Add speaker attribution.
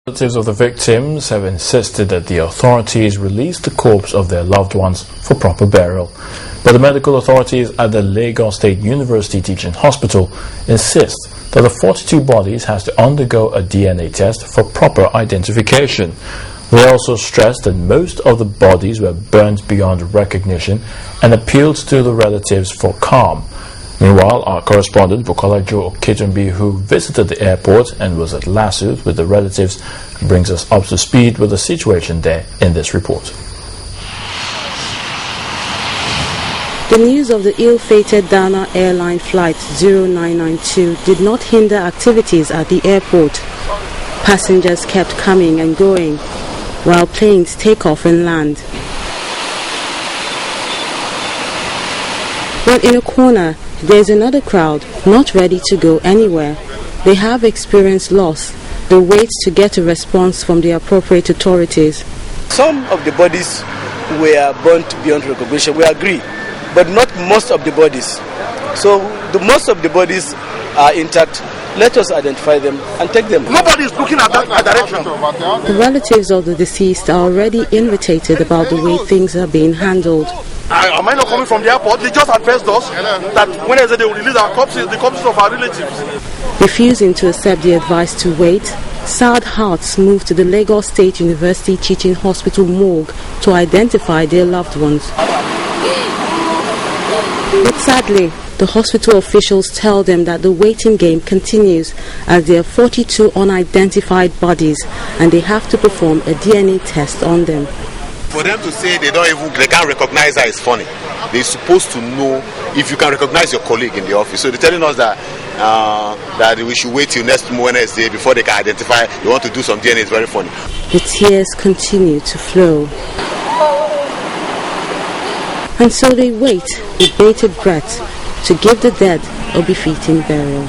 Speaker 1: Relatives of the victims have insisted that the authorities release the corpse of their loved ones for proper burial. But the medical authorities at the Lagos State University Teaching Hospital insist that the 42 bodies has to undergo a DNA test for proper identification. They also stressed that most of the bodies were burnt beyond recognition and appealed to the relatives for calm. Meanwhile, our correspondent Bukola Joe Oketumbi, who visited the airport and was at Lasut with the relatives, brings us up to speed with the situation there in this report.
Speaker 2: The news of the ill-fated Dana Airline Flight 0992 did not hinder activities at the airport. Passengers kept coming and going while planes take off and land. But in a corner, there's another crowd not ready to go anywhere. They have experienced loss. They wait to get a response from the appropriate authorities.
Speaker 3: Some of the bodies were burnt beyond recognition, we agree, but not most of the bodies. So most of the bodies are intact. Let us identify them and take them.
Speaker 4: Nobody is looking at that direction.
Speaker 2: The relatives of the deceased are already irritated about the way things are being handled.
Speaker 4: Am I not coming from the airport? They just advised us that when they will release our corpses, the corpses of our relatives.
Speaker 2: Refusing to accept the advice to wait, sad hearts moved to the Lagos State University Teaching Hospital morgue to identify their loved ones. But sadly, the hospital officials tell them that the waiting game continues as there are 42 unidentified bodies and they have to perform a DNA test on them.
Speaker 5: For them to say they can't recognize her is funny. They're supposed to know if you can recognize your colleague in the office. So they're telling us that that we should wait till next Wednesday before they can identify. They want to do some DNA. It's very funny.
Speaker 2: The tears continue to flow. And so they wait with bated breath to give the dead a befitting burial.